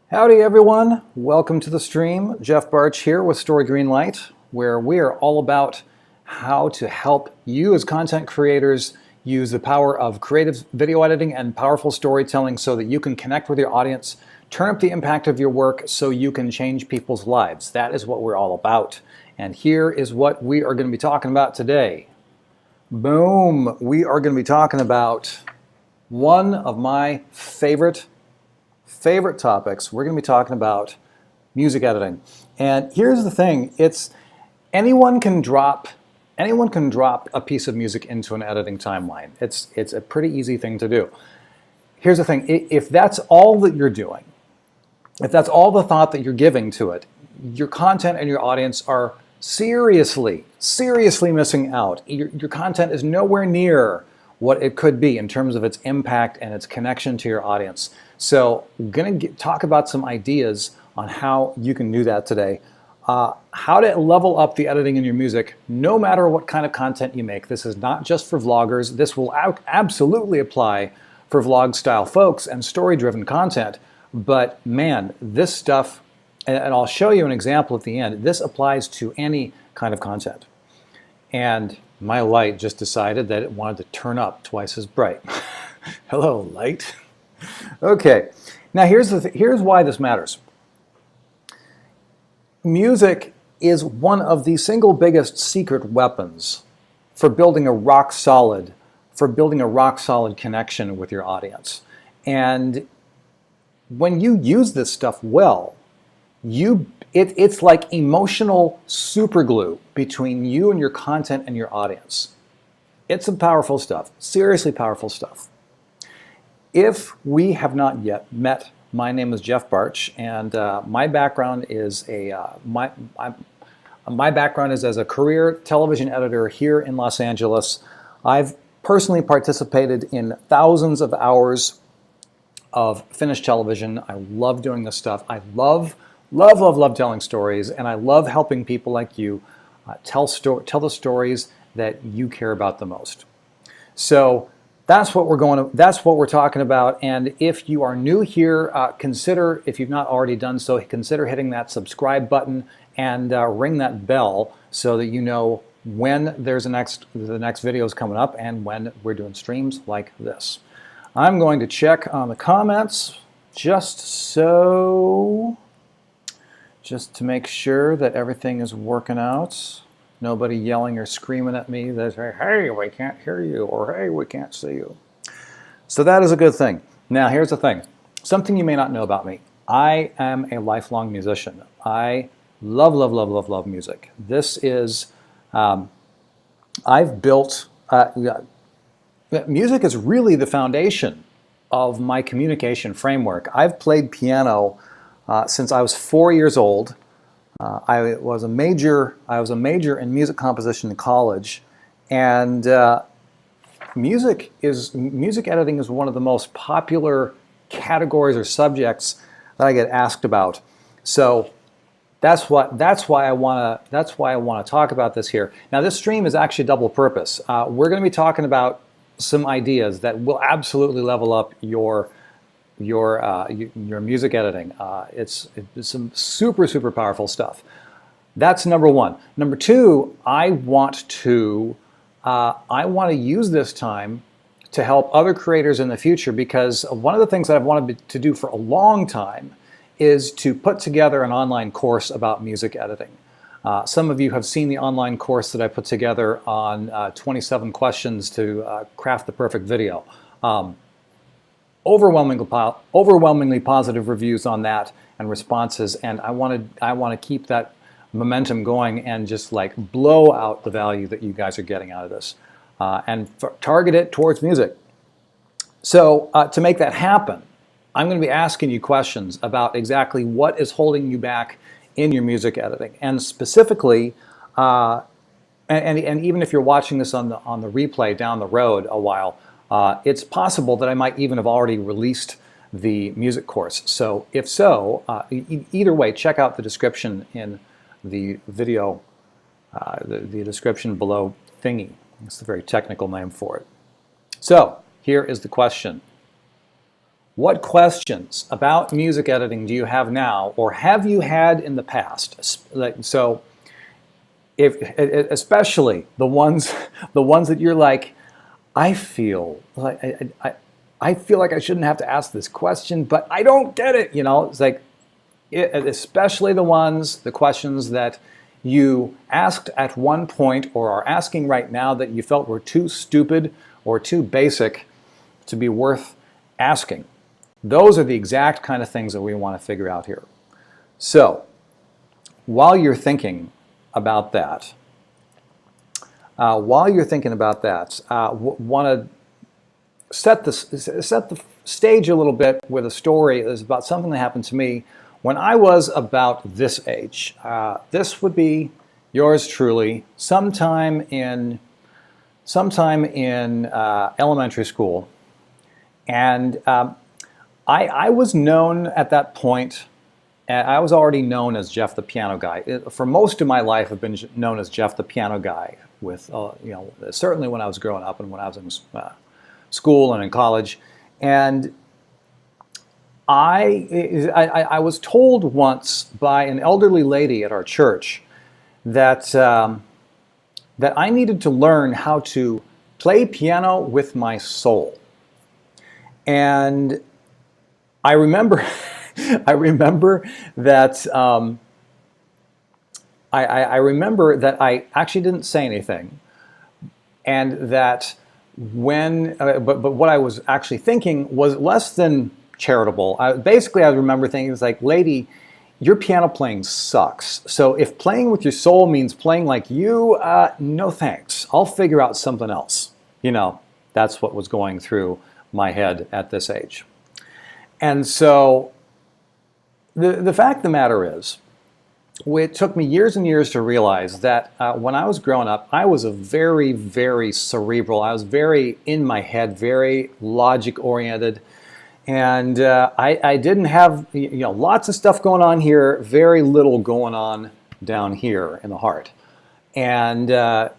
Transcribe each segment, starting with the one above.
Howdy everyone, welcome to the stream. Jeff Barch here with Story Greenlight, where we are all about how to help you as content creators use the power of creative video editing and powerful storytelling so that you can connect with your audience, turn up the impact of your work so you can change people's lives. That is what we're all about. And here is what we are going to be talking about today. Boom! We are going to be talking about one of my favorite topics. We're going to be talking about music editing. And here's the thing, it's anyone can drop a piece of music into an editing timeline. It's a pretty easy thing to do. Here's the thing, if that's all that you're doing, if that's all the thought that you're giving to it, your content and your audience are seriously missing out. Your content is nowhere near what it could be in terms of its impact and its connection to your audience. So I'm going to talk about some ideas on how you can do that today. How to level up the editing in your music, no matter what kind of content you make. This is not just for vloggers. This will absolutely apply for vlog style folks and story-driven content. But man, this stuff, and I'll show you an example at the end, this applies to any kind of content. And my light just decided that it wanted to turn up twice as bright. Hello, light. Okay, now here's why this matters. Music is one of the single biggest secret weapons for building a rock solid connection with your audience. And when you use this stuff well, it's like emotional superglue between you and your content and your audience. It's some powerful stuff, seriously powerful stuff. If we have not yet met, my name is Jeff Barch, and my background is my background is as a career television editor here in Los Angeles. I've personally participated in thousands of hours of finished television. I love doing this stuff. I love telling stories, and I love helping people like you tell the stories that you care about the most. So that's what we're talking about. And if you are new here, consider, if you've not already done so, consider hitting that subscribe button and ring that bell so that you know when the next video is coming up and when we're doing streams like this. I'm going to check on the comments just to make sure that everything is working out. Nobody yelling or screaming at me that, hey, we can't hear you, or hey, we can't see you. So that is a good thing. Now, here's the thing. Something you may not know about me. I am a lifelong musician. I love music. This is, I've built, music is really the foundation of my communication framework. I've played piano since I was 4 years old. I was a major in music composition in college, and music editing is one of the most popular categories or subjects that I get asked about. So that's why I want to talk about this here. Now, this stream is actually double purpose. We're going to be talking about some ideas that will absolutely level up your music editing. It's some super powerful stuff. That's number one. Number two, I want to use this time to help other creators in the future, because one of the things that I've wanted to do for a long time is to put together an online course about music editing. Some of you have seen the online course that I put together on 27 questions to craft the perfect video. Overwhelmingly positive reviews on that and responses, and I want to keep that momentum going and just like blow out the value that you guys are getting out of this, and target it towards music. So to make that happen, I'm going to be asking you questions about exactly what is holding you back in your music editing, and specifically, and even if you're watching this on the replay down the road a while. It's possible that I might even have already released the music course. So if so, either way, check out the description in the video, the description below thingy. It's the very technical name for it. So here is the question. What questions about music editing do you have now, or have you had in the past? So, especially the ones that you're like, I feel like I feel like I shouldn't have to ask this question, but I don't get it. It's like, especially the questions that you asked at one point or are asking right now that you felt were too stupid or too basic to be worth asking. Those are the exact kind of things that we want to figure out here. So, while you're thinking about that, want to set the stage a little bit with a story. It's about something that happened to me when I was about this age. This would be yours truly, sometime in elementary school, and I was known at that point. I was already known as Jeff the Piano Guy. For most of my life, I've been known as Jeff the Piano Guy. With certainly when I was growing up and when I was in school and in college, and I was told once by an elderly lady at our church that that I needed to learn how to play piano with my soul, and I remember. I remember that I remember that I actually didn't say anything, and that but what I was actually thinking was less than charitable. Basically, I remember thinking, it's like, lady, your piano playing sucks. So if playing with your soul means playing like you, no thanks. I'll figure out something else. That's what was going through my head at this age, and so. The fact of the matter is, it took me years and years to realize that when I was growing up, I was a very, very cerebral. I was very in my head, very logic-oriented, and I didn't have lots of stuff going on here, very little going on down here in the heart. And that's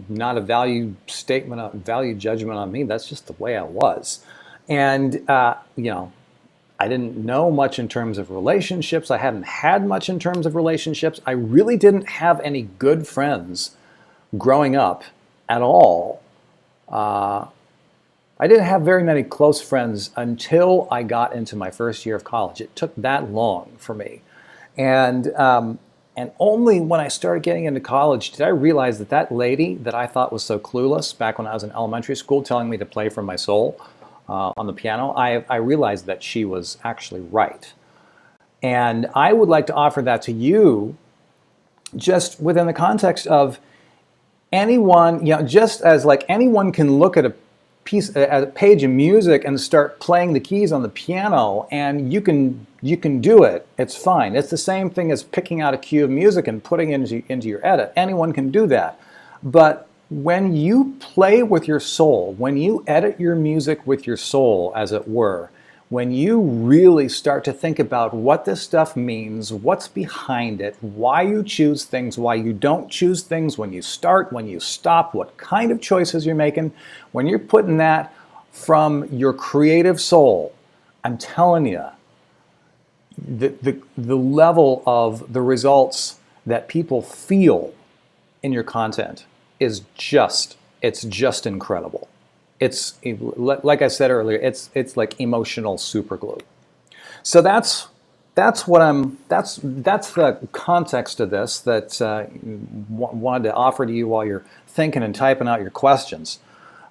not a value statement, a value judgment on me. That's just the way I was, and I didn't know much in terms of relationships. I hadn't had much in terms of relationships. I really didn't have any good friends growing up at all. I didn't have very many close friends until I got into my first year of college. It took that long for me. And only when I started getting into college did I realize that lady that I thought was so clueless back when I was in elementary school telling me to play from my soul, on the piano, I realized that she was actually right. And I would like to offer that to you just within the context of anyone, just as like anyone can look at a page of music and start playing the keys on the piano, and you can do it. It's fine. It's the same thing as picking out a cue of music and putting it into your edit. Anyone can do that. But when you play with your soul, when you edit your music with your soul, as it were, when you really start to think about what this stuff means, what's behind it, why you choose things, why you don't choose things, when you start, when you stop, what kind of choices you're making, when you're putting that from your creative soul, I'm telling you, the level of the results that people feel in your content is just incredible. It's like I said earlier, it's like emotional superglue. So that's the context of this that wanted to offer to you while you're thinking and typing out your questions.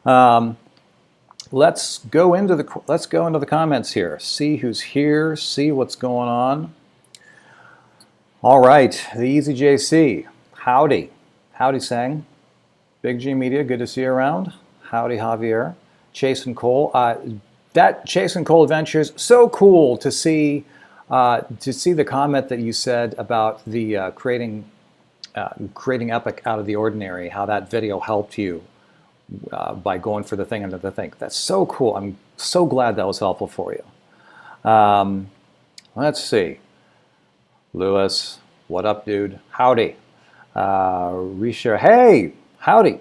Let's go into the comments here. See who's here. See what's going on. All right, the Easy JC. Howdy, Sang. Big G Media, good to see you around. Howdy, Javier. Chase and Cole. That Chase and Cole Adventures, so cool to see the comment that you said about the creating epic out of the ordinary, how that video helped you by going for the thing under the thing. That's so cool. I'm so glad that was helpful for you. Let's see. Lewis, what up, dude? Howdy. Risha, hey, howdy.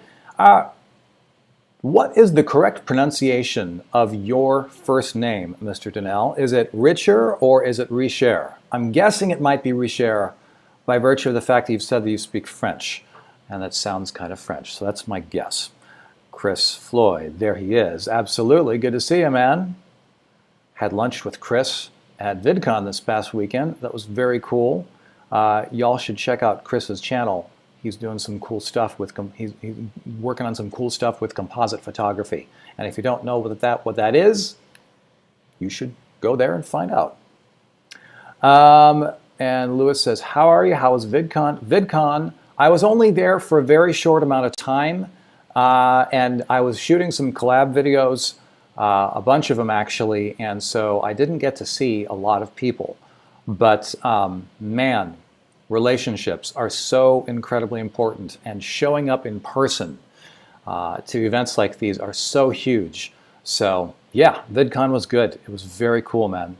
What is the correct pronunciation of your first name, Mr. Donnell? Is it Richer or is it Richer? I'm guessing it might be Richer by virtue of the fact that you've said that you speak French, and that sounds kind of French, so that's my guess. Chris Floyd, there he is. Absolutely, good to see you, man. Had lunch with Chris at VidCon this past weekend. That was very cool. Y'all should check out Chris's channel. He's doing some cool stuff with he's working on some cool stuff with composite photography. And if you don't know what that is, you should go there and find out. And Lewis says, "How are you? How was VidCon?" VidCon, I was only there for a very short amount of time, and I was shooting some collab videos, a bunch of them actually, and so I didn't get to see a lot of people. But man, relationships are so incredibly important, and showing up in person to events like these are so huge. So yeah, VidCon was good. It was very cool, man.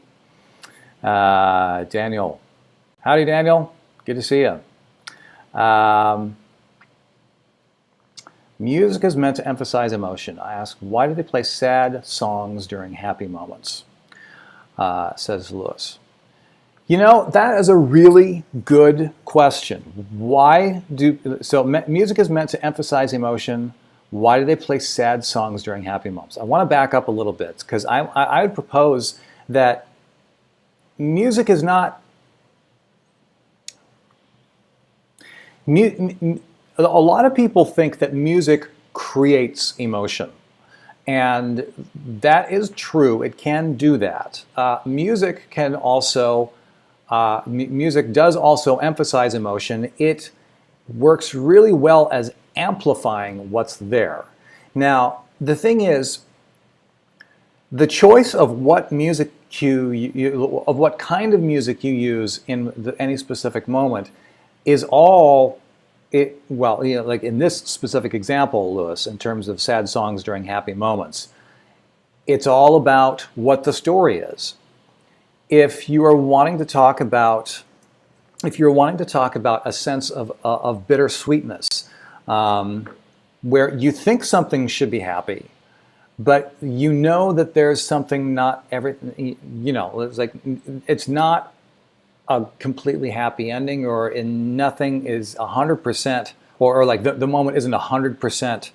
Daniel, howdy Daniel, good to see you. Music is meant to emphasize emotion. I ask, why do they play sad songs during happy moments? Says Lewis. You know, that is a really good question. Music is meant to emphasize emotion. Why do they play sad songs during happy moments? I want to back up a little bit, because I would propose that music is not... A lot of people think that music creates emotion. And that is true. It can do that. Music can also... music does also emphasize emotion. It works really well as amplifying what's there. Now, the thing is, the choice of what music of what kind of music you use in any specific moment is all well, you know, like in this specific example, Lewis, in terms of sad songs during happy moments, it's all about what the story is. If you are wanting to talk about, a sense of bittersweetness, where you think something should be happy, but you know that there's something not everything, you know, it's like it's not a completely happy ending, or nothing is 100%, or like the moment isn't 100%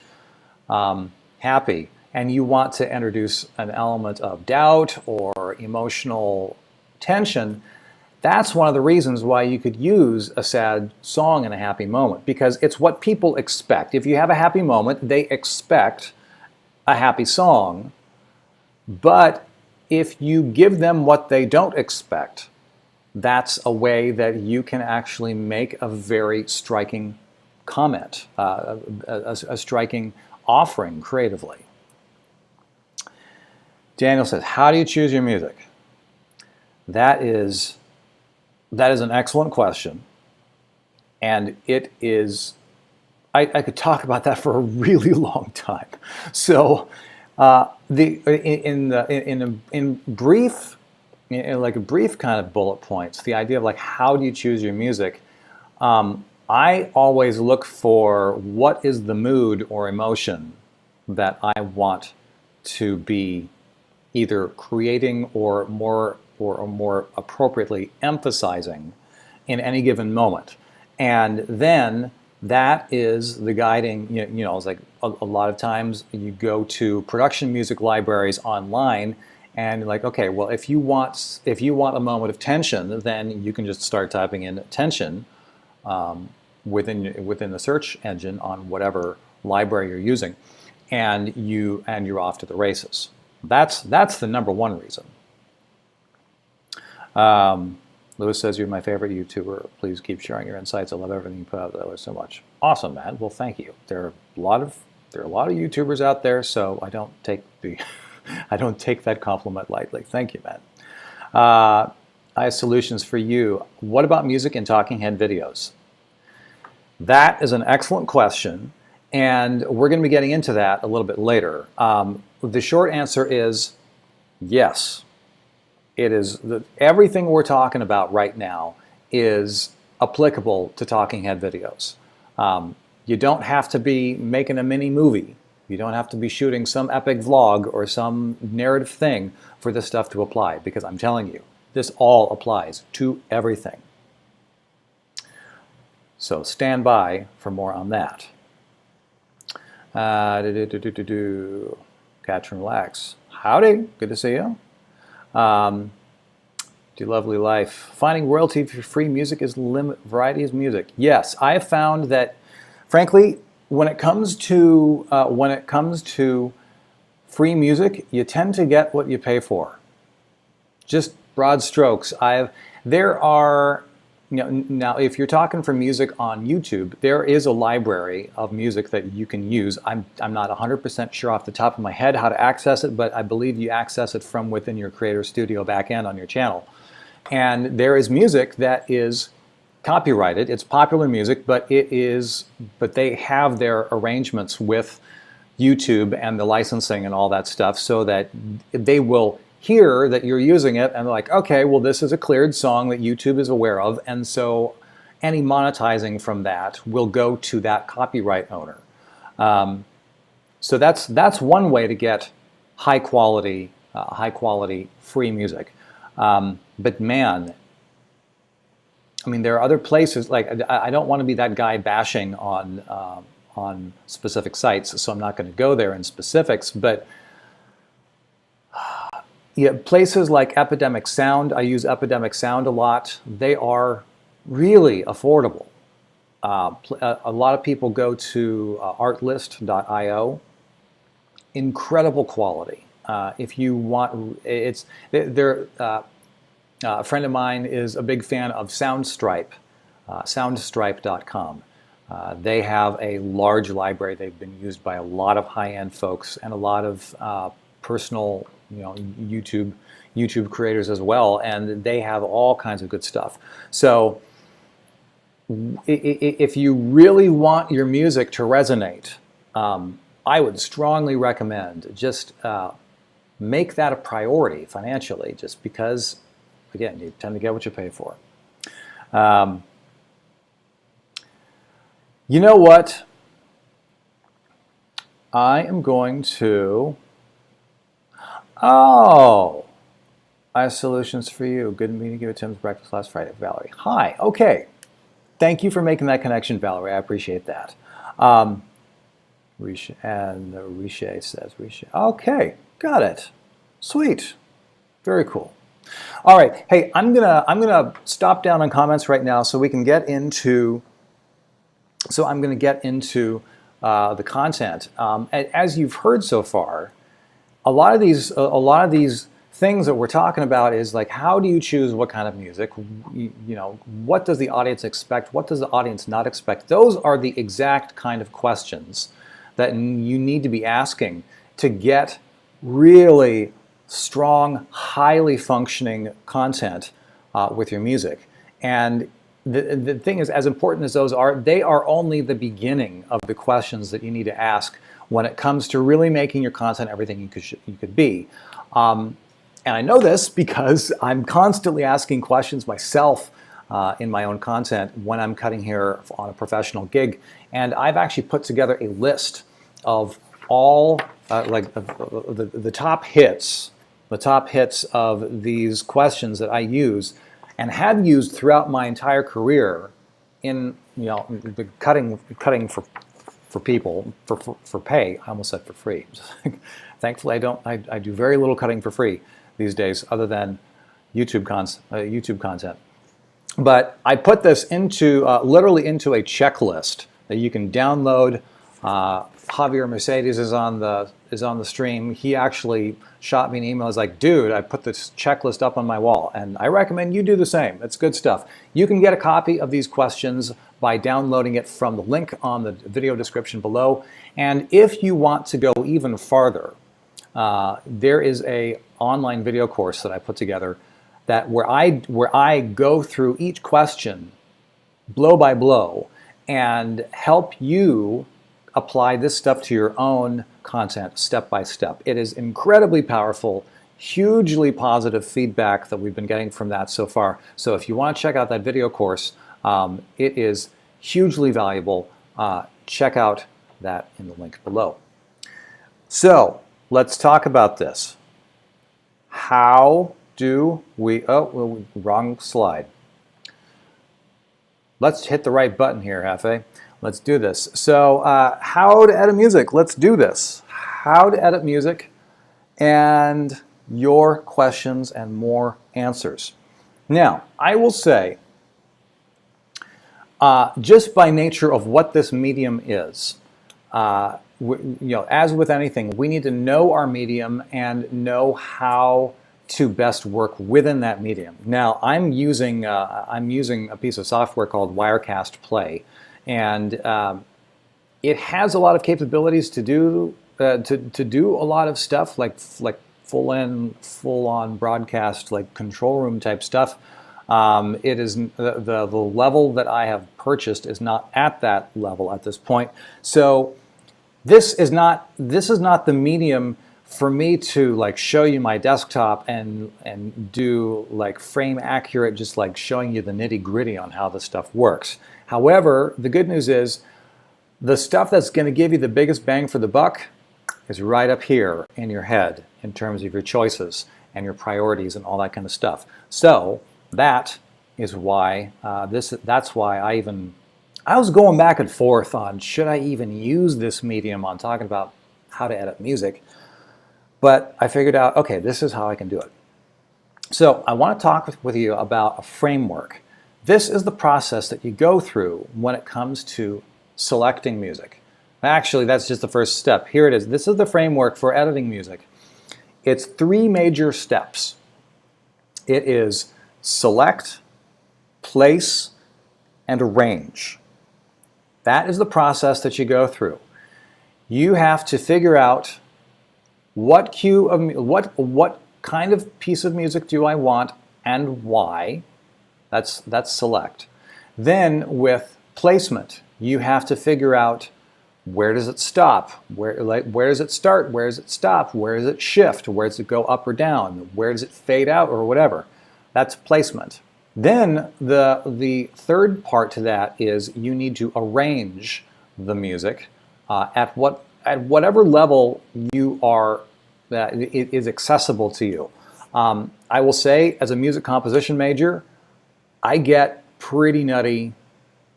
happy, and you want to introduce an element of doubt or emotional tension, that's one of the reasons why you could use a sad song in a happy moment, because it's what people expect. If you have a happy moment, they expect a happy song, but if you give them what they don't expect, that's a way that you can actually make a very striking comment, a striking offering creatively. Daniel says, how do you choose your music? That is an excellent question. And it is, I could talk about that for a really long time. So in brief, like a brief kind of bullet points, the idea of like, how do you choose your music? I always look for what is the mood or emotion that I want to be either creating or more appropriately emphasizing in any given moment. And then that is the guiding, you know, it's like a lot of times you go to production music libraries online and like, okay, well, if you want a moment of tension, then you can just start typing in tension within the search engine on whatever library you're using, and you're off to the races. That's the number one reason. Lewis says, you're my favorite YouTuber. Please keep sharing your insights. I love everything you put out there so much. Awesome, man. Well, thank you. There are a lot of YouTubers out there, so I don't take that compliment lightly. Thank you, man. I have solutions for you. What about music and talking head videos? That is an excellent question, and we're going to be getting into that a little bit later. The short answer is yes. It is everything we're talking about right now is applicable to talking head videos. You don't have to be making a mini movie You don't have to be shooting some epic vlog or some narrative thing for this stuff to apply, because I'm telling you, this all applies to everything. So stand by for more on that. Catch and relax. Howdy, good to see you. Do lovely life. Finding royalty-free music is variety is music. Yes, I have found that, frankly, when it comes to free music, you tend to get what you pay for. Just broad strokes. There are, now if you're talking for music on YouTube, there is a library of music that you can use. I'm not 100% sure off the top of my head how to access it, but I believe you access it from within your Creator Studio backend on your channel. And there is music that is copyrighted. It's popular music, but they have their arrangements with YouTube and the licensing and all that stuff, so that they will hear that you're using it and they're like, okay, well, this is a cleared song that YouTube is aware of, and so any monetizing from that will go to that copyright owner. So that's one way to get high quality free music. But man, I mean, there are other places, like, I don't want to be that guy bashing on specific sites, so I'm not going to go there in specifics, but yeah, places like Epidemic Sound, I use Epidemic Sound a lot. They are really affordable. A lot of people go to artlist.io. Incredible quality. If you want, a friend of mine is a big fan of Soundstripe, soundstripe.com. They have a large library. They've been used by a lot of high-end folks and a lot of personal, YouTube creators as well, and they have all kinds of good stuff. So if you really want your music to resonate, I would strongly recommend just make that a priority financially, just because, again, you tend to get what you pay for. You know what? I am going to... Oh, I have solutions for you. Good meeting you at Tim's breakfast last Friday, Valerie. Hi. Okay. Thank you for making that connection, Valerie. I appreciate that. And Riche says Riche. Okay, got it. Sweet. Very cool. All right. Hey, I'm gonna stop down on comments right now so we can get into. So I'm going to get into the content. As you've heard so far, a lot of these things that we're talking about is like, how do you choose what kind of music? What does the audience expect? What does the audience not expect? Those are the exact kind of questions that you need to be asking to get really strong, highly functioning content with your music. And the thing is, as important as those are, they are only the beginning of the questions that you need to ask when it comes to really making your content everything you could be. And I know this because I'm constantly asking questions myself in my own content when I'm cutting hair on a professional gig. And I've actually put together a list of all the top hits, of these questions that I use and have used throughout my entire career in the cutting for people for pay. I almost said for free. Thankfully, I do very little cutting for free these days, other than YouTube content. But I put this into literally into a checklist that you can download. Javier Mercedes is on the stream. He actually shot me an email. He's like, dude, I put this checklist up on my wall, and I recommend you do the same. It's good stuff. You can get a copy of these questions by downloading it from the link on the video description below. And if you want to go even farther, there is a online video course that I put together where I go through each question blow by blow and help you apply this stuff to your own content step by step. It is incredibly powerful, hugely positive feedback that we've been getting from that so far. So if you want to check out that video course, it is hugely valuable. Check out that in the link below. So let's talk about this. How do we, oh, wrong slide. Let's hit the right button here, Hefe. Let's do this. So how to edit music. Let's do this. How to edit music and your questions and more answers. Now, I will say, just by nature of what this medium is, as with anything, we need to know our medium and know how to best work within that medium. Now, I'm using a piece of software called Wirecast Play, and it has a lot of capabilities to do a lot of stuff like full-on broadcast, like control room type stuff. It is the level that I have purchased is not at that level at this point. So this is not the medium for me to like show you my desktop and do like frame accurate, just like showing you the nitty gritty on how this stuff works. However, the good news is the stuff that's going to give you the biggest bang for the buck is right up here in your head in terms of your choices and your priorities and all that kind of stuff. So that is why that's why I was going back and forth on should I even use this medium on talking about how to edit music, but I figured out, okay, this is how I can do it. So I want to talk with you about a framework. This is the process that you go through when it comes to selecting music. Actually, that's just the first step. Here it is. This is the framework for editing music. It's 3 major steps. It is select, place, and arrange. That is the process that you go through. You have to figure out what kind of piece of music do I want and why. That's select. Then with placement, you have to figure out where does it stop? Where does it start? Where does it stop? Where does it shift? Where does it go up or down? Where does it fade out or whatever? That's placement. Then the third part to that is you need to arrange the music at whatever level you are that it is accessible to you. I will say, as a music composition major, I get pretty nutty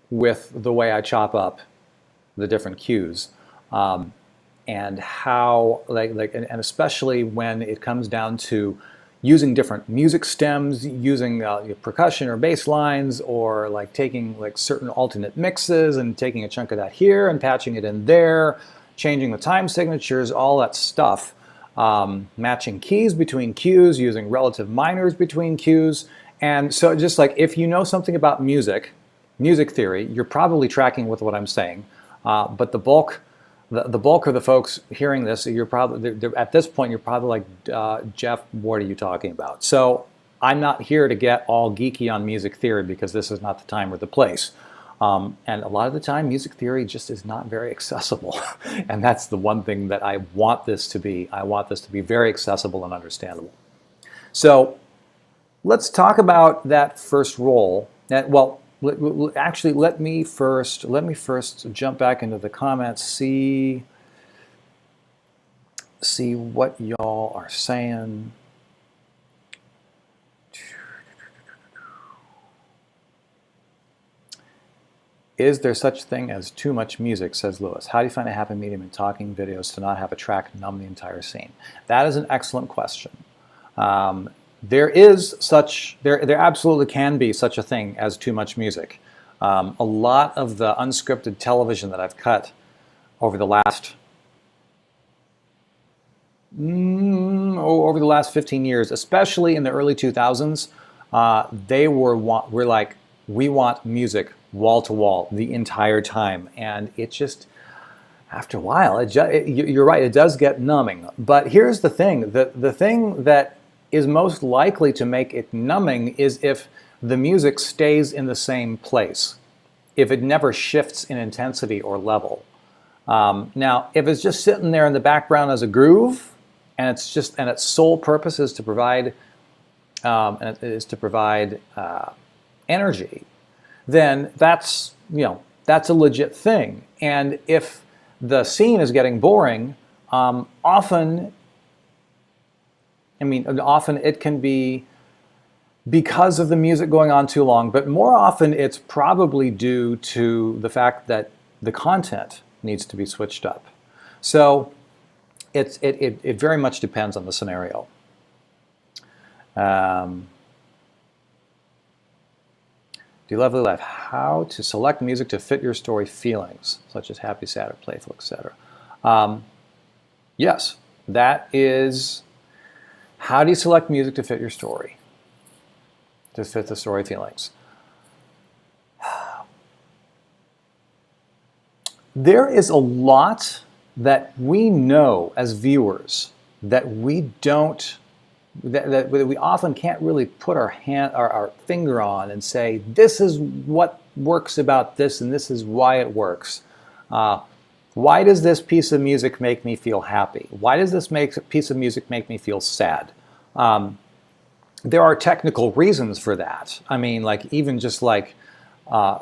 with the way I chop up the different cues, and how and especially when it comes down to using different music stems, using percussion or bass lines, or like taking like certain alternate mixes and taking a chunk of that here and patching it in there, changing the time signatures, all that stuff. Matching keys between cues, using relative minors between cues. And so just like if you know something about music theory, you're probably tracking with what I'm saying. But the bulk of the folks hearing this, you're probably, at this point, you're probably like, Jeff, what are you talking about? So I'm not here to get all geeky on music theory because this is not the time or the place. And a lot of the time, music theory just is not very accessible. And that's the one thing that I want this to be. I want this to be very accessible and understandable. So let's talk about that first role. Well, actually, let me first jump back into the comments, see what y'all are saying. Is there such thing as too much music, says Lewis. How do you find a happy medium in talking videos to not have a track numb the entire scene? That is an excellent question. There absolutely can be such a thing as too much music. A lot of the unscripted television that I've cut over the last 15 years, especially in the early 2000s, we're like, we want music wall to wall the entire time, and it just, after a while, you're right, it does get numbing. But here's the thing: the thing that is most likely to make it numbing is if the music stays in the same place, if it never shifts in intensity or level. Now, if it's just sitting there in the background as a groove, and its sole purpose is to provide energy, then that's a legit thing. And if the scene is getting boring, Often it can be because of the music going on too long, but more often it's probably due to the fact that the content needs to be switched up. So it very much depends on the scenario. Do you lovely life? How to select music to fit your story feelings, such as happy, sad, or playful, etc. Yes, that is. How do you select music to fit your story? To fit the story feelings. There is a lot that we know as viewers that we don't, that we often can't really put our finger on and say, this is what works about this and this is why it works. Why does this piece of music make me feel happy? Why does this piece of music make me feel sad? There are technical reasons for that. I mean, like even just like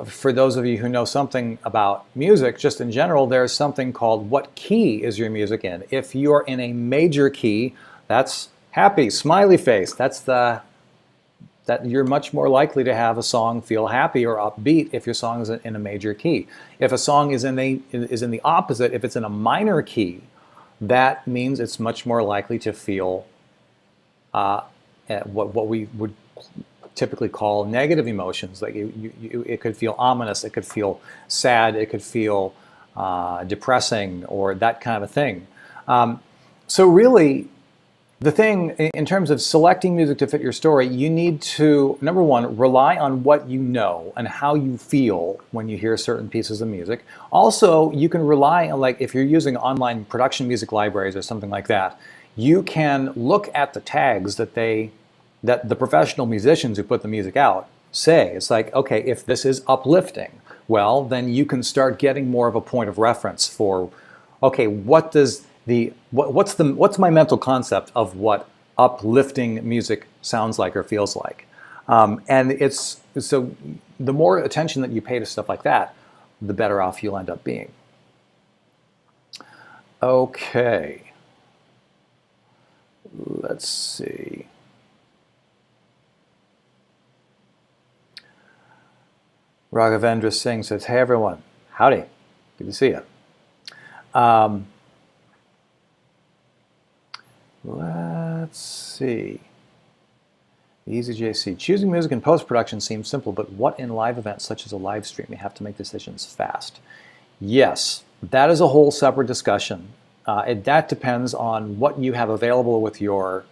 for those of you who know something about music, just in general, there's something called what key is your music in. If you're in a major key, that's happy, smiley face. That you're much more likely to have a song feel happy or upbeat if your song is in a major key. If a song is in the opposite, if it's in a minor key, that means it's much more likely to feel what we would typically call negative emotions. Like it could feel ominous, it could feel sad, it could feel depressing, or that kind of a thing. So really, the thing in terms of selecting music to fit your story, you need to, number one, rely on what you know and how you feel when you hear certain pieces of music. Also, you can rely on, like if you're using online production music libraries or something like that, you can look at the tags that the professional musicians who put the music out say. It's like, okay, if this is uplifting, well, then you can start getting more of a point of reference for, okay, what's my mental concept of what uplifting music sounds like or feels like. And it's so the more attention that you pay to stuff like that, the better off you'll end up being. Okay. Let's see. Raghavendra Singh says, hey everyone, howdy, good to see you. Let's see. Easy JC. Choosing music in post-production seems simple, but what in live events such as a live stream? You have to make decisions fast. Yes, that is a whole separate discussion. That depends on what you have available with your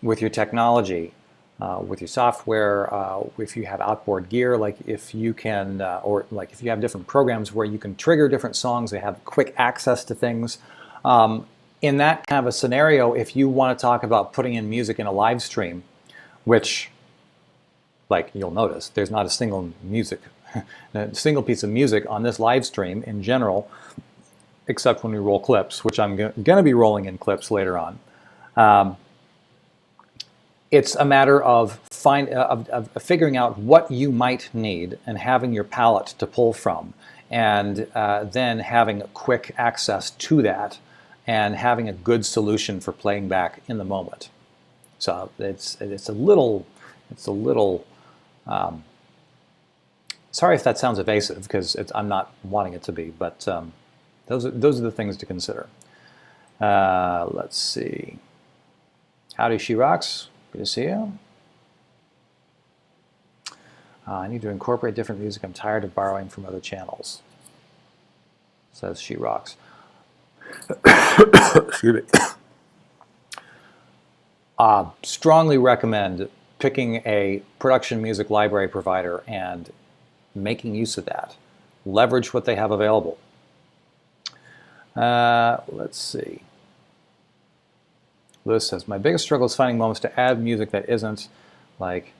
technology, with your software, if you have outboard gear, like if you can, or like if you have different programs where you can trigger different songs, they have quick access to things. In that kind of a scenario, if you want to talk about putting in music in a live stream, which, like you'll notice, there's not a single piece of music on this live stream in general, except when we roll clips, which I'm going to be rolling in clips later on. It's a matter of figuring out what you might need and having your palette to pull from, and then having quick access to that and having a good solution for playing back in the moment. So it's a little sorry if that sounds evasive, because I'm not wanting it to be, but those are the things to consider. Let's see. Howdy, She Rocks. Good to see you. I need to incorporate different music. I'm tired of borrowing from other channels, says She Rocks. Excuse me. Strongly recommend picking a production music library provider and making use of that. Leverage what they have available. Let's see. Lewis says, my biggest struggle is finding moments to add music that isn't like,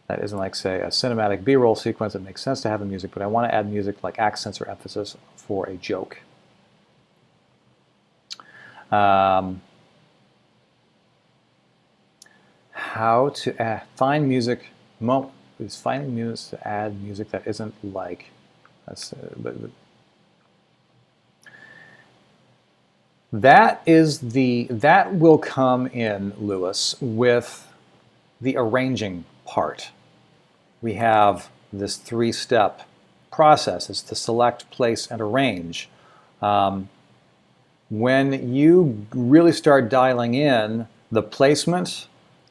say, a cinematic B-roll sequence. It makes sense to have the music, but I want to add music like accents or emphasis for a joke. How to find music, is finding music to add music that isn't like, That will come in, Lewis, with the arranging part. We have this three-step process. It's to select, place, and arrange. When you really start dialing in the placement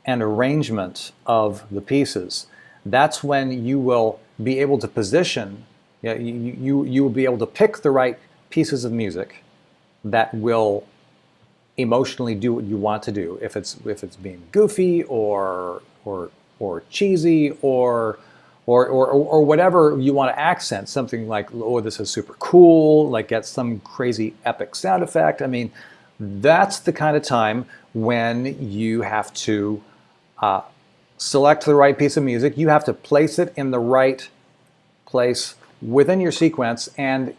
and arrangement of the pieces, that's when you will be able to position, you will be able to pick the right pieces of music that will emotionally do what you want to do. If it's being goofy or cheesy or whatever you want to accent, something like, oh, this is super cool, like get some crazy epic sound effect. I mean, that's the kind of time when you have to select the right piece of music. You have to place it in the right place within your sequence, and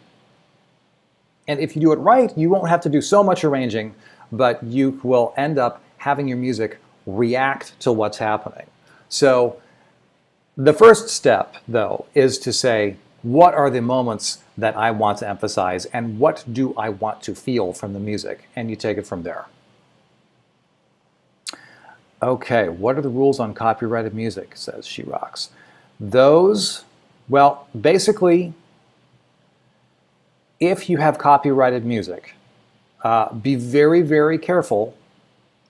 if you do it right, you won't have to do so much arranging, but you will end up having your music react to what's happening. So the first step, though, is to say, what are the moments that I want to emphasize, and what do I want to feel from the music? And you take it from there. Okay, what are the rules on copyrighted music, says She Rocks. Those, well, basically, if you have copyrighted music, be very, very careful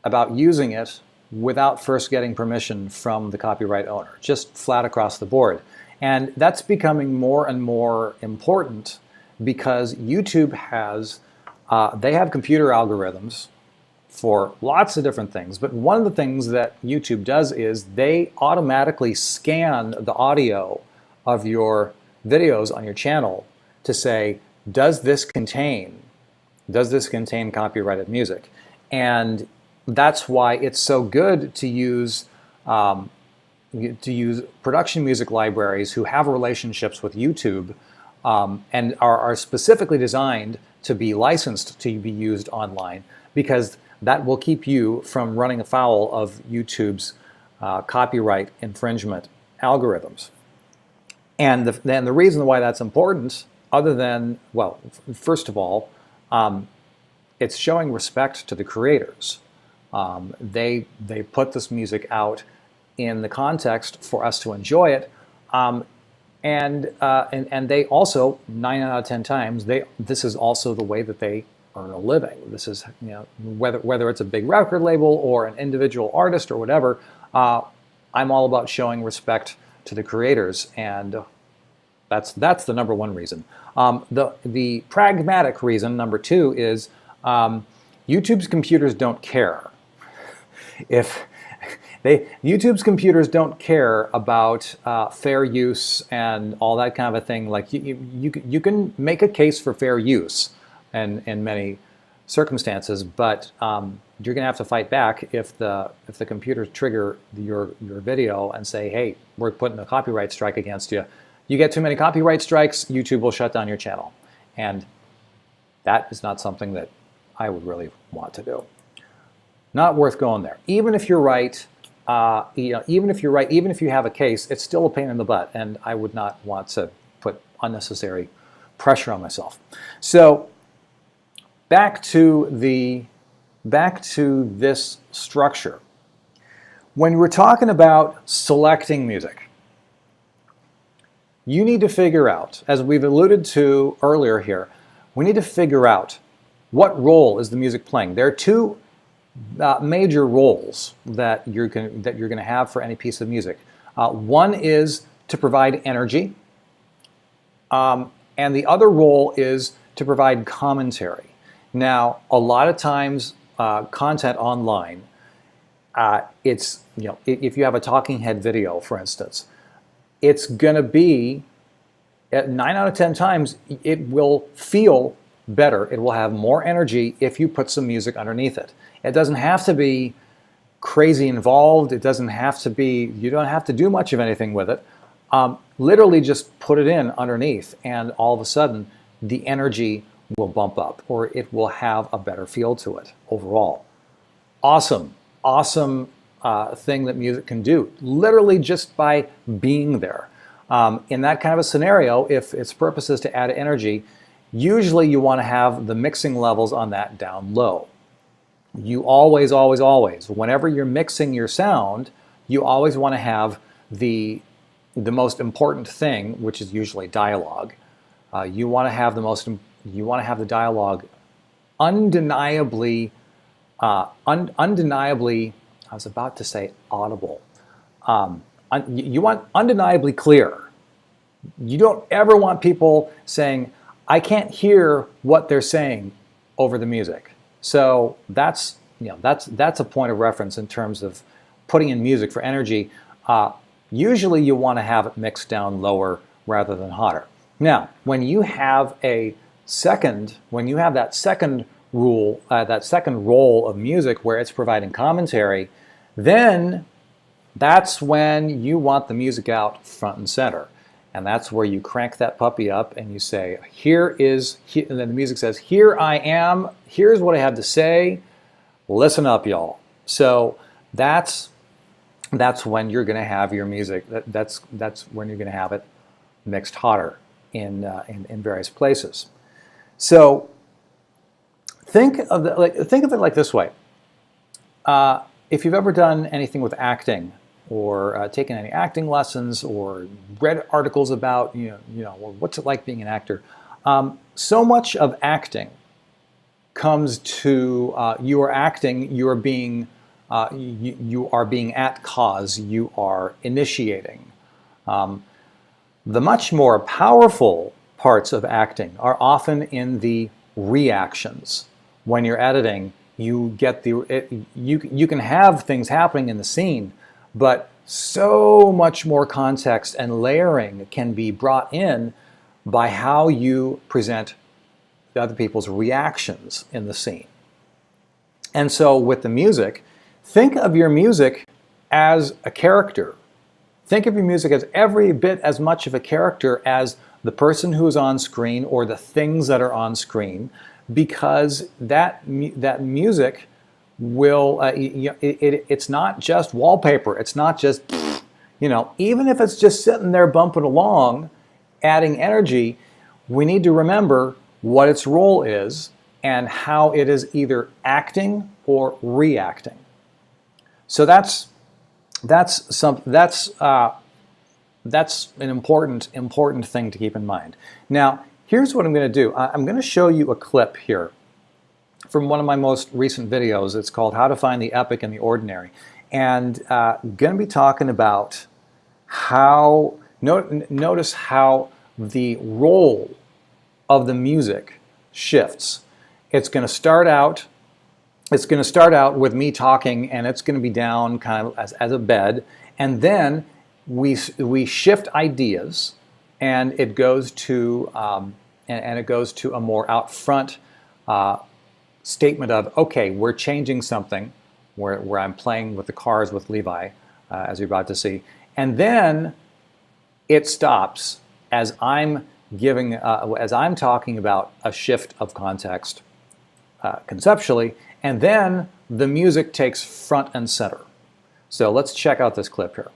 about using it without first getting permission from the copyright owner, just flat across the board. And that's becoming more and more important because YouTube has, they have computer algorithms for lots of different things. But one of the things that YouTube does is they automatically scan the audio of your videos on your channel to say, does this contain copyrighted music? And that's why it's so good to use production music libraries who have relationships with YouTube and are specifically designed to be licensed to be used online, because that will keep you from running afoul of YouTube's copyright infringement algorithms. And the reason why that's important, other than, well, first of all, it's showing respect to the creators. They put this music out in the context for us to enjoy it, and they also, 9 out of 10 times, this is also the way that they earn a living. This is, you know, whether it's a big record label or an individual artist or whatever. I'm all about showing respect to the creators, and that's the number one reason. The pragmatic reason, number two, is YouTube's computers don't care. YouTube's computers don't care about fair use and all that kind of a thing. Like you can make a case for fair use in many circumstances, but you're going to have to fight back if the computers trigger your video and say, hey, we're putting a copyright strike against you. You get too many copyright strikes, YouTube will shut down your channel. And that is not something that I would really want to do. Not worth going there. Even if you're right, even if you have a case, it's still a pain in the butt, and I would not want to put unnecessary pressure on myself. So back to this structure. When we're talking about selecting music, you need to figure out, as we've alluded to earlier here, we need to figure out what role is the music playing. There are two major roles that you're going to have for any piece of music. One is to provide energy, and the other role is to provide commentary. Now, a lot of times, content online, it's, you know, if you have a talking head video, for instance, it's going to be, at 9 out of 10 times, it will feel better. It will have more energy if you put some music underneath it. It doesn't have to be crazy involved. It doesn't have to be, you don't have to do much of anything with it. Literally just put it in underneath, and all of a sudden the energy will bump up, or it will have a better feel to it overall. Awesome thing that music can do, literally just by being there. In that kind of a scenario, if its purpose is to add energy, usually you want to have the mixing levels on that down low. You always, always, always, whenever you're mixing your sound, you always want to have the most important thing, which is usually dialogue. You want to have the dialogue undeniably, undeniably, I was about to say audible. You want undeniably clear. You don't ever want people saying, I can't hear what they're saying over the music. So that's a point of reference in terms of putting in music for energy. Usually you want to have it mixed down lower rather than hotter. Now, when you have that second role of music where it's providing commentary, then that's when you want the music out front and center. And that's where you crank that puppy up and you say, and then the music says, here I am, here's what I have to say, listen up, y'all. So that's when you're going to have your music, that's when you're going to have it mixed hotter in various places. So think of it like this way. If you've ever done anything with acting, or taken any acting lessons, or read articles about what's it like being an actor, so much of acting comes to you are acting, you are being at cause, you are initiating. The much more powerful parts of acting are often in the reactions. When you're editing, you get you can have things happening in the scene, but so much more context and layering can be brought in by how you present the other people's reactions in the scene. And so with the music, think of your music as a character. Think of your music as every bit as much of a character as the person who is on screen or the things that are on screen, because that music will, it's not just wallpaper. It's not just, even if it's just sitting there bumping along, adding energy, we need to remember what its role is and how it is either acting or reacting. So that's an important thing to keep in mind. Now, here's what I'm going to do. I'm going to show you a clip here from one of my most recent videos. It's called How to Find the Epic in the Ordinary. And I'm going to be talking about how, notice how the role of the music shifts. It's going to start out with me talking, and it's going to be down kind of as a bed, and then we shift ideas, and it goes to it goes to a more out front statement of, okay, we're changing something, where I'm playing with the cars with Levi, as you're about to see, and then it stops as I'm talking about a shift of context conceptually, and then the music takes front and center. So let's check out this clip here.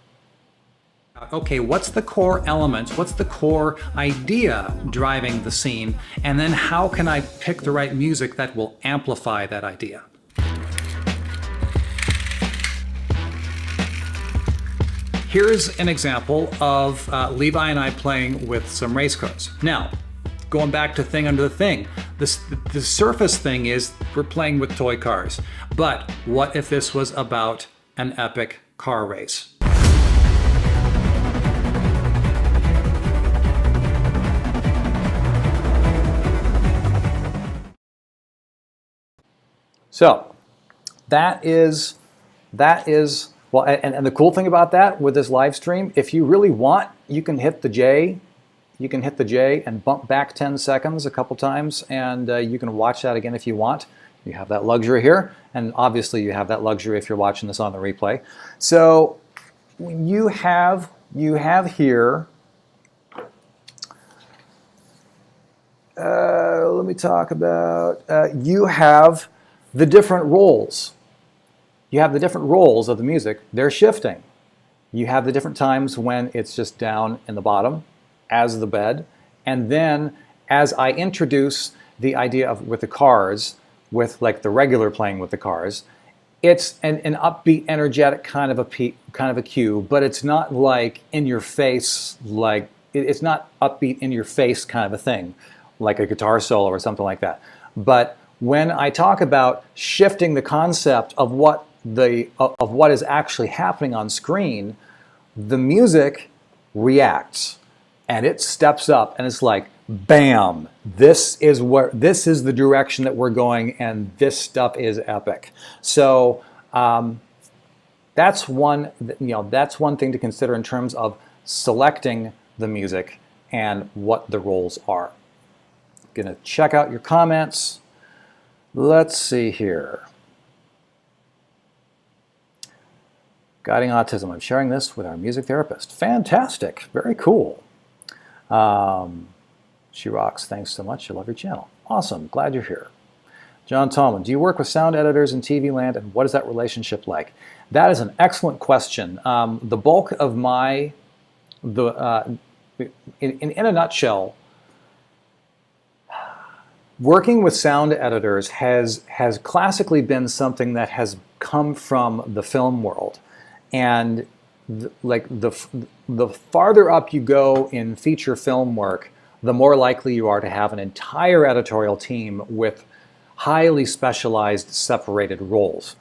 Okay, what's the core element? What's the core idea driving the scene? And then how can I pick the right music that will amplify that idea? Here's an example of Levi and I playing with some race cars. Now, going back to Thing Under the Thing, the surface thing is we're playing with toy cars. But what if this was about an epic car race? So that is well, and the cool thing about that with this live stream, if you really want, you can hit the J. You can hit the J and bump back 10 seconds a couple times, and you can watch that again if you want. You have that luxury here, and obviously you have that luxury if you're watching this on the replay. So you have here. Let me talk about. You have the different roles. You have the different roles of the music. They're shifting. You have the different times when it's just down in the bottom as the bed, and then as I introduce the idea of with the cars, with like the regular playing with the cars, it's an upbeat, energetic kind of a cue, but it's not like in your face, like it's not upbeat in your face kind of a thing, like a guitar solo or something like that. But when I talk about shifting the concept of what is actually happening on screen, the music reacts and it steps up and it's like, bam, this is the direction that we're going, and this stuff is epic. So that's one thing to consider in terms of selecting the music and what the roles are. Gonna check out your comments. Let's see here. Guiding Autism. I'm sharing this with our music therapist. Fantastic. Very cool. She rocks. Thanks so much. I love your channel. Awesome. Glad you're here. John Tallman, do you work with sound editors in TV land, and what is that relationship like? That is an excellent question. The bulk of in a nutshell, working with sound editors has classically been something that has come from the film world. And the farther up you go in feature film work, the more likely you are to have an entire editorial team with highly specialized separated roles.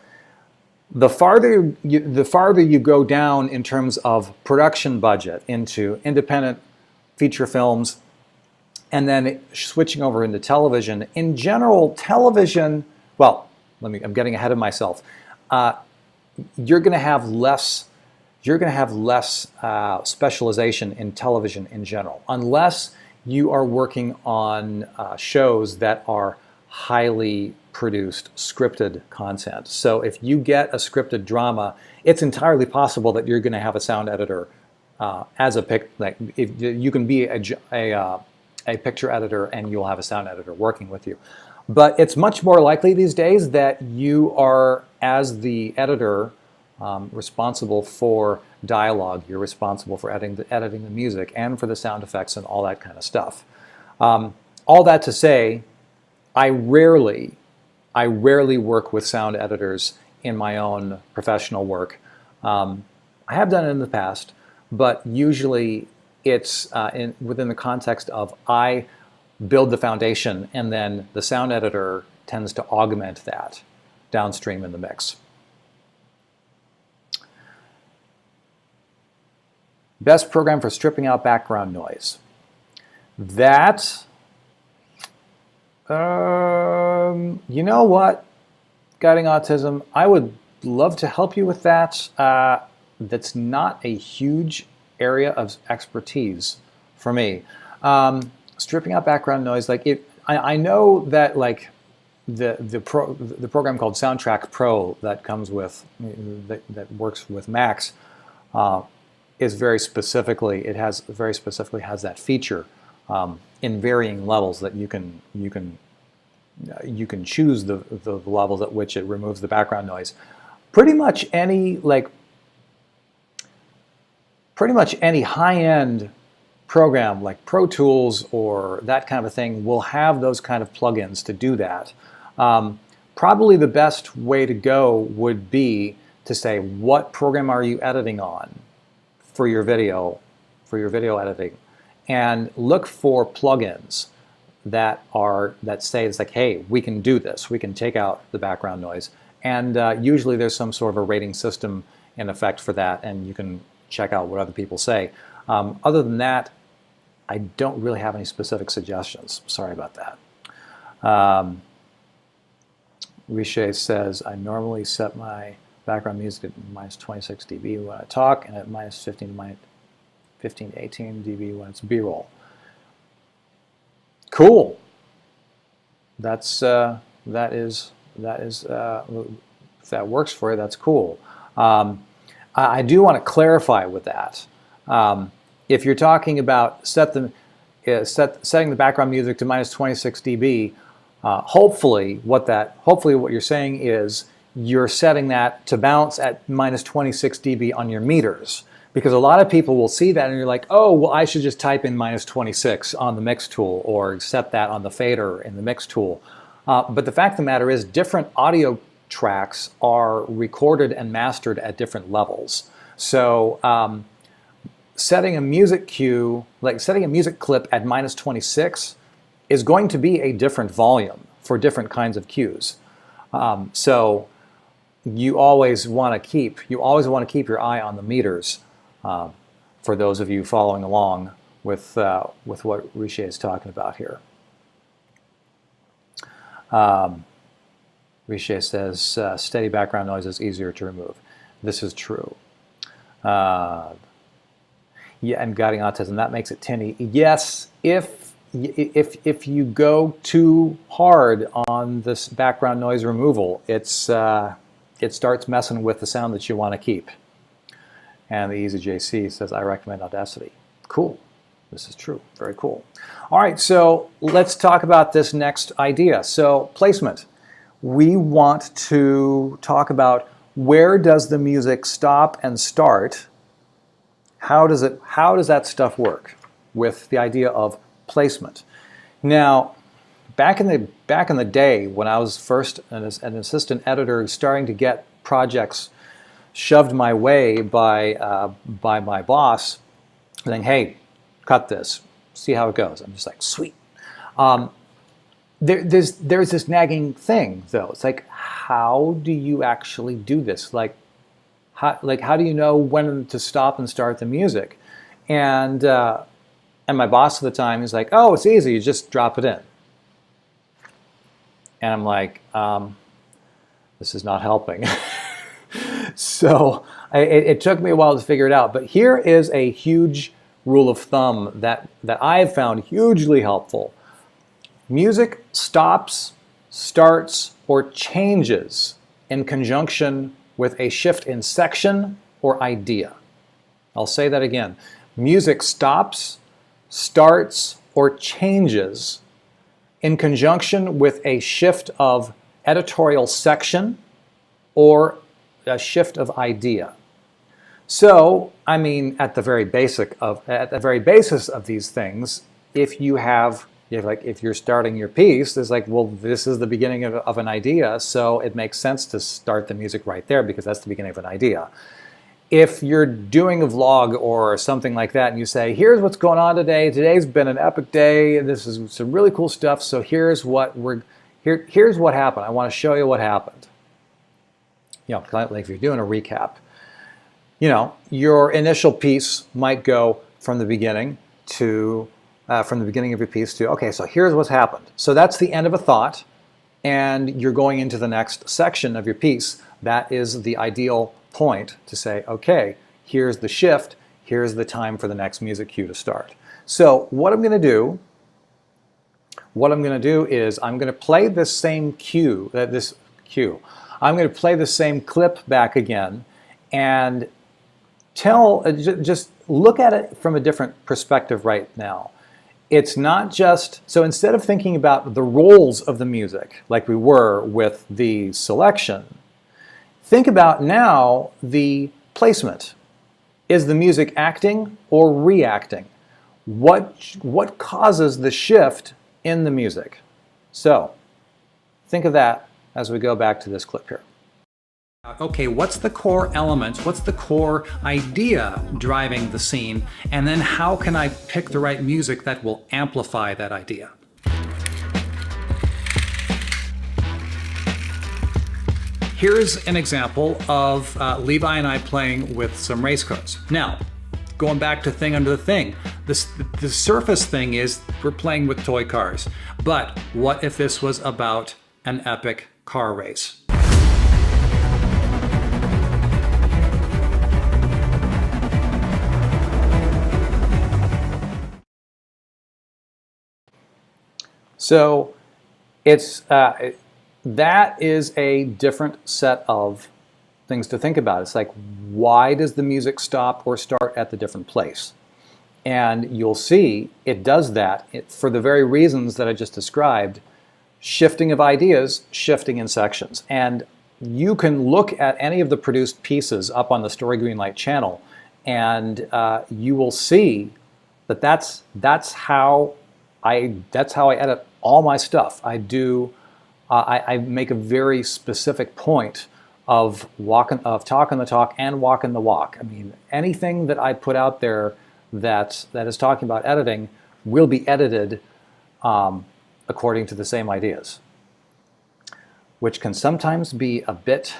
The farther you go down in terms of production budget into independent feature films, and then switching over into television, in general, television, well, I'm getting ahead of myself. You're going to have less specialization in television in general, unless you are working on shows that are highly produced, scripted content. So if you get a scripted drama, it's entirely possible that you're going to have a sound editor as a if you can be a picture editor and you'll have a sound editor working with you. But it's much more likely these days that you are, as the editor, responsible for dialogue. You're responsible for editing the music and for the sound effects and all that kind of stuff. All that to say, I rarely work with sound editors in my own professional work. I have done it in the past, but usually it's within the context of I build the foundation and then the sound editor tends to augment that downstream in the mix. Best program for stripping out background noise. That, you know what, Guiding Autism, I would love to help you with that. That's not a huge area of expertise for me. Stripping out background noise, like I know that like the program called Soundtrack Pro that comes with that works with Macs is very specifically has that feature in varying levels that you can choose the levels at which it removes the background noise. Pretty much any high-end program like Pro Tools or that kind of a thing will have those kind of plugins to do that. Probably the best way to go would be to say, what program are you editing on for your video editing, and look for plugins that say it's like, hey, we can do this, we can take out the background noise, and usually there's some sort of a rating system in effect for that, and you can check out what other people say. Other than that, I don't really have any specific suggestions. Sorry about that. Riche says, I normally set my background music at minus 26 dB when I talk, and at minus 15 to 18 dB when it's B-roll. Cool. That is if that works for you, that's cool. I do want to clarify with that. If you're talking about setting the background music to minus 26 dB, hopefully what you're saying is you're setting that to bounce at minus 26 dB on your meters. Because a lot of people will see that and you're like, oh, well, I should just type in -26 on the mix tool or set that on the fader in the mix tool. But the fact of the matter is different audio tracks are recorded and mastered at different levels. So setting a music cue, like setting a music clip at -26 is going to be a different volume for different kinds of cues. So you always want to keep your eye on the meters for those of you following along with what Riche is talking about here. Riche says steady background noise is easier to remove. This is true. Yeah, and guiding autism, that makes it tinny. Yes, if you go too hard on this background noise removal, it starts messing with the sound that you want to keep. And the Easy JC says, I recommend Audacity. Cool. This is true. Very cool. All right, so let's talk about this next idea. So placement. We want to talk about where does the music stop and start. How does that stuff work with the idea of placement? Now, back in the day when I was first an assistant editor starting to get projects shoved my way by my boss, saying, hey, cut this, see how it goes. I'm just like, sweet. There's this nagging thing, though. It's like, how do you actually do this? Like how do you know when to stop and start the music? And my boss at the time is like, oh, it's easy, you just drop it in. And I'm like, this is not helping. So it took me a while to figure it out. But here is a huge rule of thumb that I've found hugely helpful. Music stops, starts, or changes in conjunction with a shift in section or idea. I'll say that again. Music stops, starts, or changes in conjunction with a shift of editorial section or a shift of idea. So, I mean, at the very basis of these things, if you're starting your piece, it's like, well, this is the beginning of an idea, so it makes sense to start the music right there because that's the beginning of an idea. If you're doing a vlog or something like that and you say, here's what's going on today, today's been an epic day, this is some really cool stuff, so here's what happened. I want to show you what happened. You know, like if you're doing a recap, you know, your initial piece might go from the beginning of your piece to, okay, so here's what's happened. So that's the end of a thought, and you're going into the next section of your piece. That is the ideal point to say, okay, here's the shift, here's the time for the next music cue to start. So what I'm going to do is I'm going to play this same cue, I'm going to play the same clip back again and just look at it from a different perspective right now. It's not just, so instead of thinking about the roles of the music like we were with the selection, think about now the placement. Is the music acting or reacting? What causes the shift in the music? So think of that as we go back to this clip here. Okay, what's the core element? What's the core idea driving the scene? And then how can I pick the right music that will amplify that idea? Here's an example of Levi and I playing with some race cars. Now, going back to thing under the thing, the surface thing is we're playing with toy cars. But what if this was about an epic car race? So that is a different set of things to think about. It's like, why does the music stop or start at the different place? And you'll see it does that for the very reasons that I just described, shifting of ideas, shifting in sections. And you can look at any of the produced pieces up on the Story Greenlight channel And you will see that that's how I edit all my stuff. I make a very specific point of talking the talk and walking the walk. I mean, anything that I put out there that is talking about editing will be edited according to the same ideas, which can sometimes be a bit,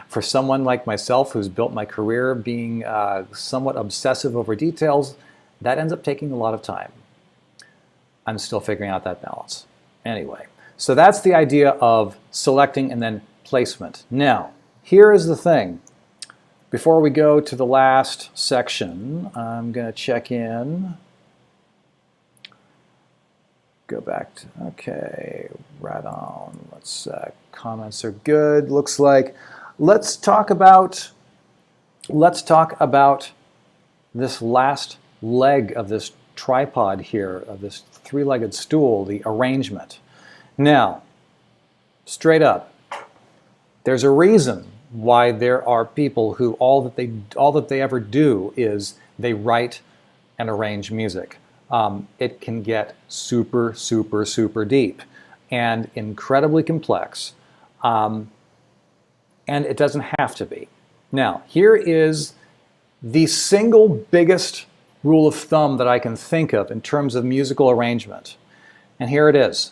for someone like myself who's built my career being somewhat obsessive over details, that ends up taking a lot of time. I'm still figuring out that balance. Anyway, so that's the idea of selecting and then placement. Now, here is the thing. Before we go to the last section, I'm going to check in. Go back to, okay, right on. Let's, comments are good. Looks like, let's talk about this last leg of this tripod here, of this three-legged stool, the arrangement. Now, straight up, there's a reason why there are people who all that they ever do is they write and arrange music. It can get super, super, super deep and incredibly complex, and it doesn't have to be. Now, here is the single biggest rule of thumb that I can think of in terms of musical arrangement, and here it is.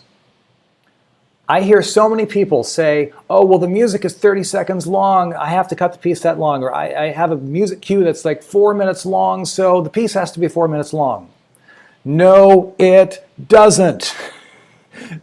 I hear so many people say, oh, well, the music is 30 seconds long, I have to cut the piece that long, or I have a music cue that's like 4 minutes long, so the piece has to be 4 minutes long. No, it doesn't.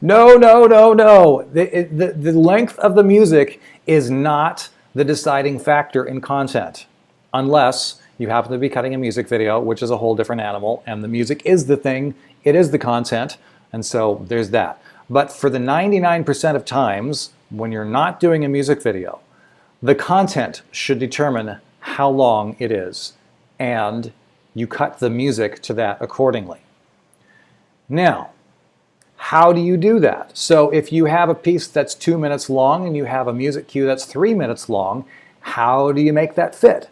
No, no, no, no. The length of the music is not the deciding factor in content, unless you happen to be cutting a music video, which is a whole different animal, and the music is the thing, it is the content, and so there's that. But for the 99% of times, when you're not doing a music video, the content should determine how long it is, and you cut the music to that accordingly. Now, how do you do that? So if you have a piece that's 2 minutes long and you have a music cue that's 3 minutes long, how do you make that fit?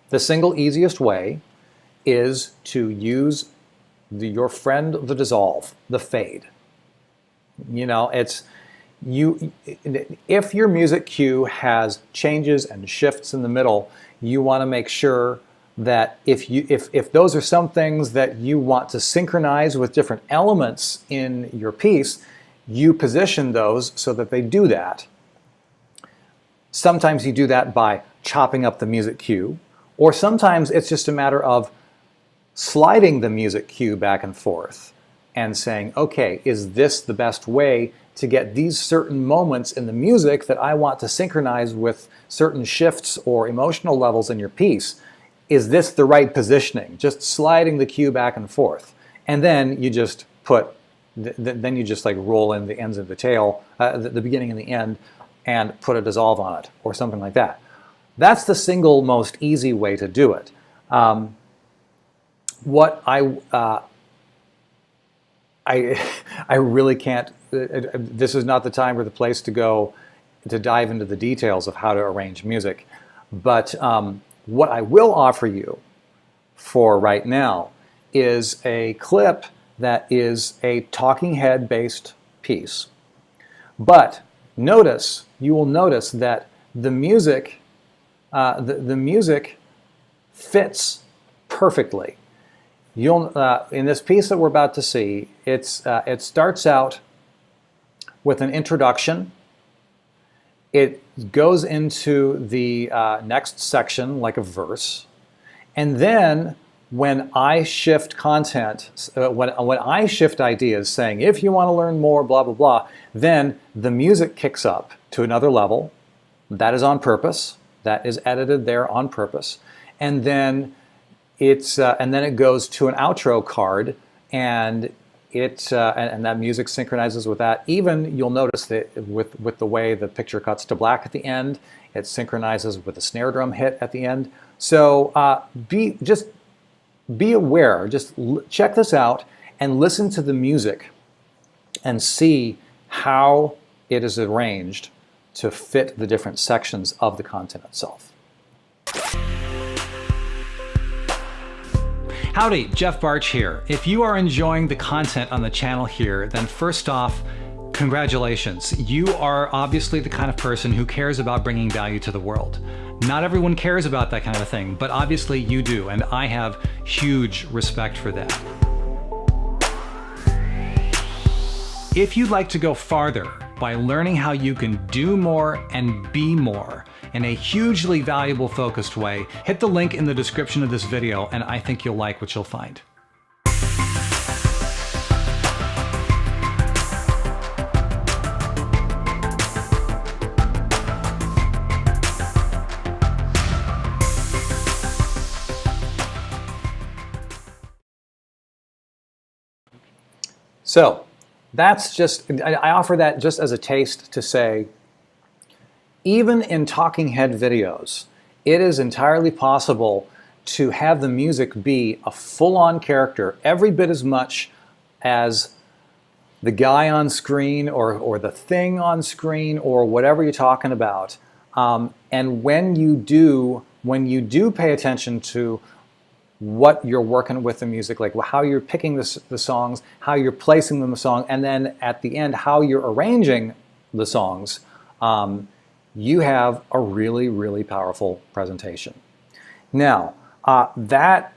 The single easiest way is to use your friend the dissolve, the fade. You know, if your music cue has changes and shifts in the middle, you want to make sure that if those are some things that you want to synchronize with different elements in your piece, you position those so that they do that. Sometimes you do that by chopping up the music cue, or sometimes it's just a matter of sliding the music cue back and forth and saying, okay, is this the best way to get these certain moments in the music that I want to synchronize with certain shifts or emotional levels in your piece? Is this the right positioning? Just sliding the cue back and forth. And then you just then you just like roll in the ends of the tail, the beginning and the end, and put a dissolve on it or something like that. That's the single most easy way to do it. I really can't, this is not the time or the place to go to dive into the details of how to arrange music. But what I will offer you for right now is a clip that is a talking head based piece. But you will notice that the music, the music fits perfectly. In this piece that we're about to see, it starts out with an introduction. It goes into the next section like a verse, and then when I shift content, when I shift ideas, saying if you want to learn more, blah blah blah, then the music kicks up to another level. That is on purpose. That is edited there on purpose, and then it goes to an outro card, and and that music synchronizes with that. Even you'll notice that with the way the picture cuts to black at the end, it synchronizes with the snare drum hit at the end. So be aware. Just check this out and listen to the music and see how it is arranged to fit the different sections of the content itself. Howdy, Jeff Barch here. If you are enjoying the content on the channel here, then first off, congratulations. You are obviously the kind of person who cares about bringing value to the world. Not everyone cares about that kind of thing, but obviously you do, and I have huge respect for that. If you'd like to go farther by learning how you can do more and be more in a hugely valuable, focused way, hit the link in the description of this video, and I think you'll like what you'll find. So that's just, I offer that just as a taste to say, even in talking head videos, it is entirely possible to have the music be a full-on character every bit as much as the guy on screen or the thing on screen or whatever you're talking about. And when you do pay attention to what you're working with the music, like how you're picking the songs, how you're placing them in the song, and then at the end, how you're arranging the songs, you have a really, really powerful presentation. Now, that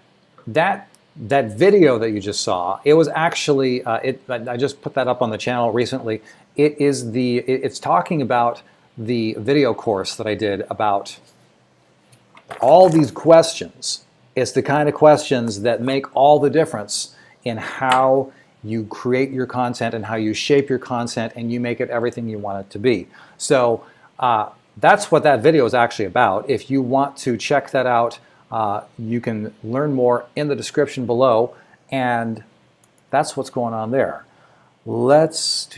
video that you just saw, it was actually, I just put that up on the channel recently. It's talking about the video course that I did about all these questions. It's the kind of questions that make all the difference in how you create your content and how you shape your content and you make it everything you want it to be. So that's what that video is actually about. If you want to check that out, you can learn more in the description below, and that's what's going on there. Let's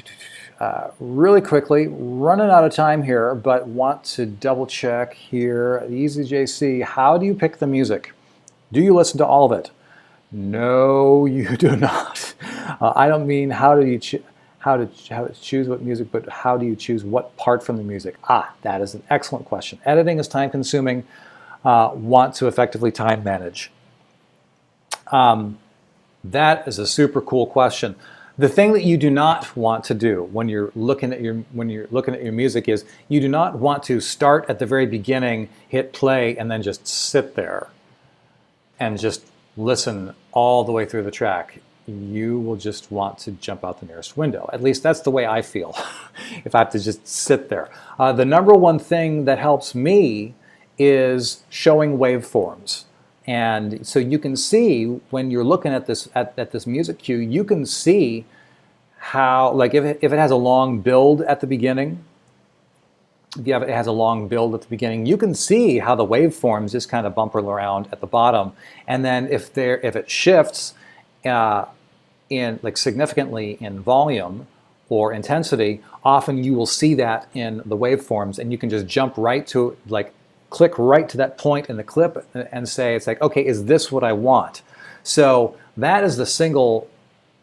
really quickly, running out of time here, but want to double check here. EasyJC, how do you pick the music? Do you listen to all of it? No, you do not. I don't mean how to choose what music, but how do you choose what part from the music? That is an excellent question. Editing is time consuming. Want to effectively time manage. That is a super cool question. The thing that you do not want to do when you're looking at your music is you do not want to start at the very beginning, hit play, and then just sit there and just listen all the way through the track. You will just want to jump out the nearest window. At least that's the way I feel if I have to just sit there. The number one thing that helps me is showing waveforms. And so you can see when you're looking at this this music cue, you can see how, like if it has a long build at the beginning, it has a long build at the beginning, you can see how the waveforms just kind of bumper around at the bottom. And then if it shifts significantly in volume or intensity, often you will see that in the waveforms, and you can just jump right to, click right to that point in the clip and say, it's like, okay, is this what I want? So that is the single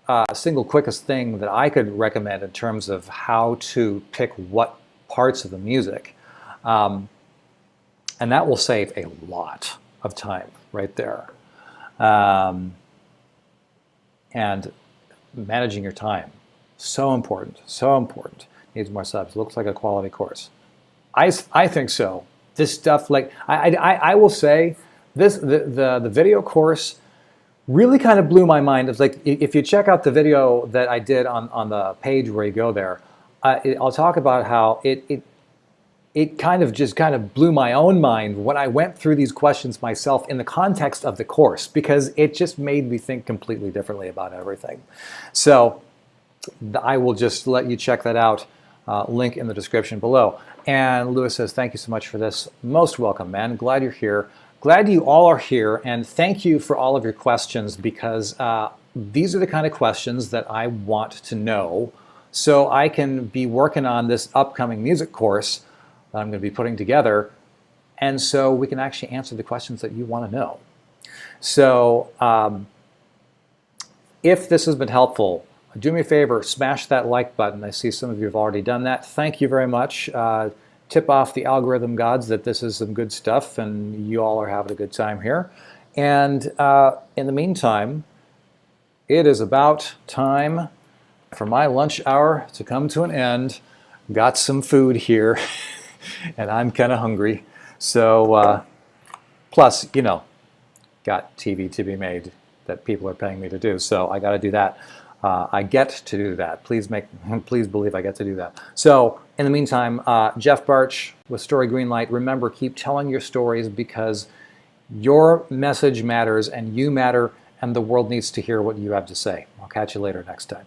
quickest thing that I could recommend in terms of how to pick what parts of the music. And that will save a lot of time right there. And managing your time, so important, so important. Needs more subs. Looks like a quality course. I think so. This stuff, I will say, the video course really kind of blew my mind. It's like, if you check out the video that I did on the page where you go there, I'll talk about how it kind of blew my own mind when I went through these questions myself in the context of the course, because it just made me think completely differently about everything. So I will just let you check that out. Link in the description below. And Lewis says, thank you so much for this. Most welcome, man. Glad you're here. Glad you all are here. And thank you for all of your questions, because these are the kind of questions that I want to know so I can be working on this upcoming music course that I'm going to be putting together. And so we can actually answer the questions that you want to know. So if this has been helpful, do me a favor, smash that like button. I see some of you have already done that. Thank you very much. Tip off the algorithm gods that this is some good stuff and you all are having a good time here. And in the meantime, it is about time for my lunch hour to come to an end. Got some food here, and I'm kind of hungry. So, plus, you know, got TV to be made that people are paying me to do. So I got to do that. I get to do that. Please believe I get to do that. So in the meantime, Jeff Barch with Story Greenlight. Remember, keep telling your stories because your message matters and you matter, and the world needs to hear what you have to say. I'll catch you later next time.